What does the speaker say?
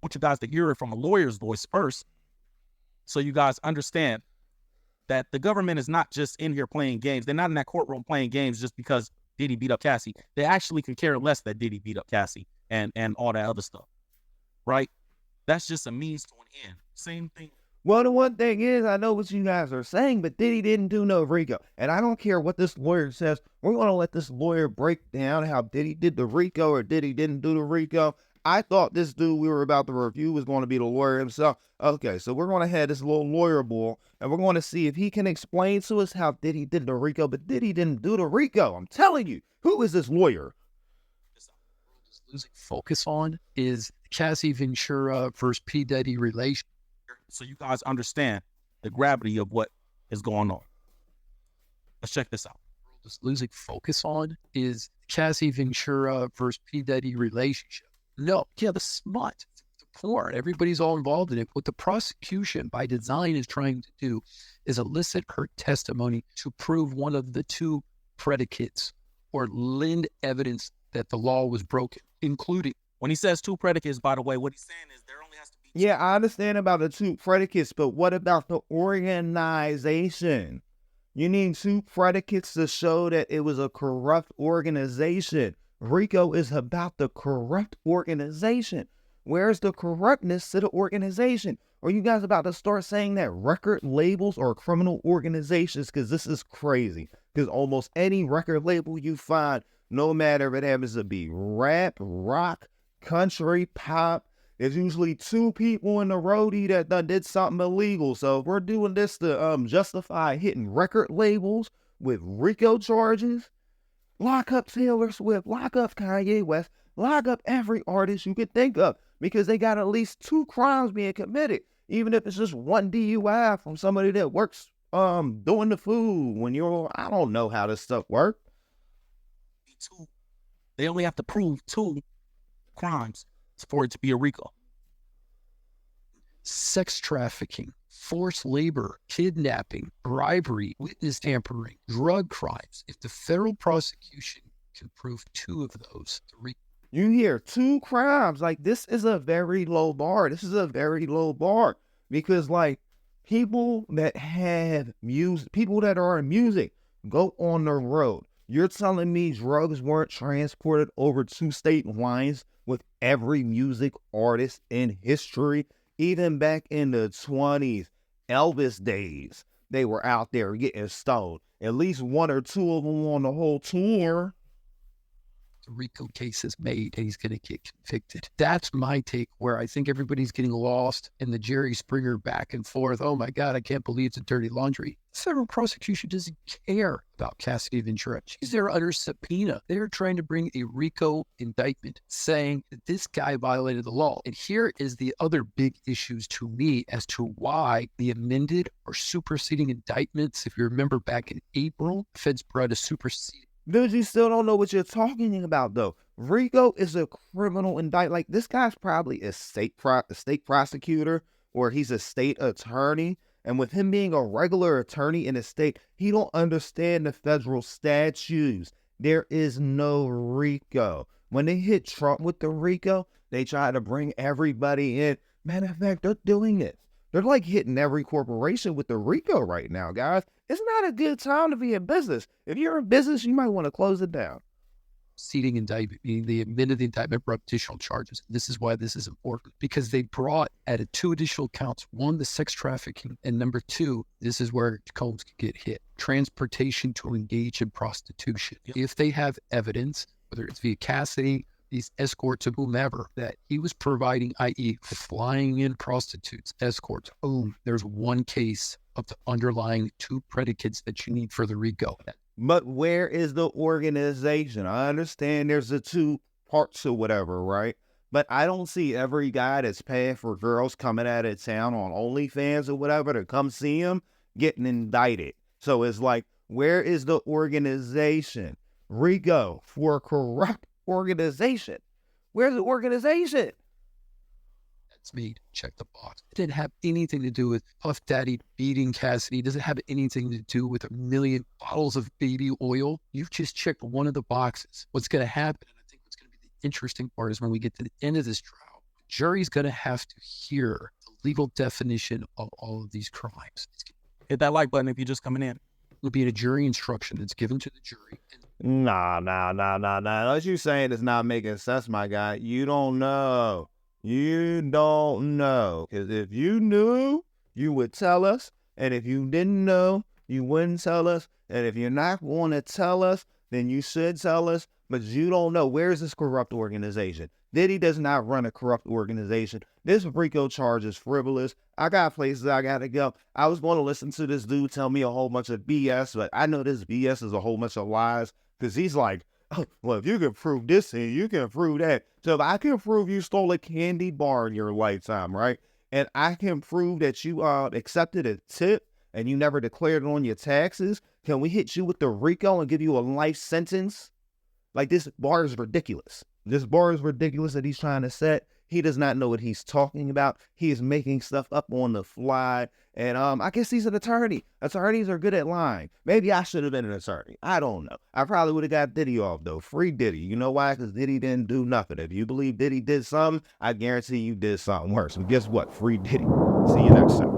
want you guys to hear it from a lawyer's voice first, so you guys understand that the government is not just in here playing games. They're not in that courtroom playing games just because Diddy beat up Cassie. They actually can care less that Diddy beat up Cassie and all that other stuff, right? That's just a means to an end. Same thing. Well, the one thing is, I know what you guys are saying, but Diddy didn't do no RICO. And I don't care what this lawyer says. We're going to let this lawyer break down how Diddy did the RICO or Diddy didn't do the RICO. I thought this dude we were about to review was going to be the lawyer himself. Okay, so we're going to have this little lawyer bull, and we're going to see if he can explain to us how Diddy did the RICO, but Diddy didn't do the RICO. I'm telling you, who is this lawyer? Losing focus on is Cassie Ventura versus P. Diddy relation. So you guys understand the gravity of what is going on. Let's check this out. Just losing focus on is Cassie Ventura versus P. Diddy relationship. No, yeah, the smut, the porn, everybody's all involved in it. What the prosecution by design is trying to do is elicit her testimony to prove one of the two predicates or lend evidence that the law was broken, including. When he says two predicates, by the way, what he's saying is there only has to be two. Yeah, I understand about the two predicates, but what about the organization? You need two predicates to show that it was a corrupt organization. RICO is about the corrupt organization. Where's the corruptness to the organization? Are you guys about to start saying that record labels are criminal organizations? Because this is crazy. Because almost any record label you find, no matter if it happens to be rap, rock, country, pop, there's usually two people in the roadie that did something illegal. So if we're doing this to justify hitting record labels with RICO charges, lock up Taylor Swift, lock up Kanye West, lock up every artist you could think of, because they got at least two crimes being committed, even if it's just one DUI from somebody that works doing the food when you're, I don't know how this stuff works. They only have to prove two crimes for it to be a RICO. Sex trafficking, forced labor, kidnapping, bribery, witness tampering, drug crimes. If the federal prosecution can prove two of those, you hear two crimes, like this is a very low bar. This is a very low bar because like people that have music, people that are in music go on the road. You're telling me drugs weren't transported over two state lines with every music artist in history? Even back in the 20s, Elvis days, they were out there getting stoned. At least one or two of them on the whole tour. The RICO case is made and he's going to get convicted. That's my take, where I think everybody's getting lost in the Jerry Springer back and forth. Oh my God, I can't believe it's a dirty laundry. The federal prosecution doesn't care about Cassie Ventura. She's there under subpoena. They're trying to bring a RICO indictment saying that this guy violated the law. And here is the other big issues to me as to why the amended or superseding indictments, if you remember back in April, feds brought a superseding. Dude, you still don't know what you're talking about, though. RICO is a criminal indictment. Like, this guy's probably a state prosecutor, or he's a state attorney. And with him being a regular attorney in a state, he don't understand the federal statutes. There is no RICO. When they hit Trump with the RICO, they try to bring everybody in. Matter of fact, they're doing it. They're like hitting every corporation with the RICO right now, guys. It's not a good time to be in business. If you're in business, you might want to close it down. Seating indictment, meaning they amended the indictment, brought additional charges. This is why this is important, because they brought added two additional counts. One, the sex trafficking, and number two, this is where Combs could get hit. Transportation to engage in prostitution. Yep. If they have evidence, whether it's via Cassidy, these escorts, or whomever, that he was providing, i.e. flying in prostitutes, escorts, boom, there's one case of the underlying two predicates that you need for the RICO. But where is the organization? I understand there's the two parts or whatever, right? But I don't see every guy that's paying for girls coming out of town on OnlyFans or whatever to come see him getting indicted. So it's like, where is the organization? RICO for a corrupt organization. Where's the organization? That's me. Check the box. It didn't have anything to do with Puff Daddy beating Cassidy. It doesn't have anything to do with 1 million bottles of baby oil. You've just checked one of the boxes. What's going to happen, and I think what's going to be the interesting part, is when we get to the end of this trial, Jury's going to have to hear the legal definition of all of these crimes. Hit that like button if you're just coming in. It'll be a jury instruction that's given to the jury. Nah. What you saying is not making sense, my guy. You don't know. You don't know. Because if you knew, you would tell us. And if you didn't know, you wouldn't tell us. And if you're not going to tell us, then you should tell us. But you don't know. Where's this corrupt organization? Diddy does not run a corrupt organization. This RICO charge is frivolous. I got places I got to go. I was going to listen to this dude tell me a whole bunch of BS, but I know this BS is a whole bunch of lies because he's like, oh, well, if you can prove this thing, you can prove that. So if I can prove you stole a candy bar in your lifetime, right? And I can prove that you accepted a tip and you never declared it on your taxes, can we hit you with the RICO and give you a life sentence? Like, this bar is ridiculous. This bar is ridiculous that he's trying to set. He does not know what he's talking about. He is making stuff up on the fly. And I guess he's an attorney. Attorneys are good at lying. Maybe I should have been an attorney. I don't know. I probably would have got Diddy off, though. Free Diddy. You know why? Because Diddy didn't do nothing. If you believe Diddy did something, I guarantee you did something worse. And guess what? Free Diddy. See you next time.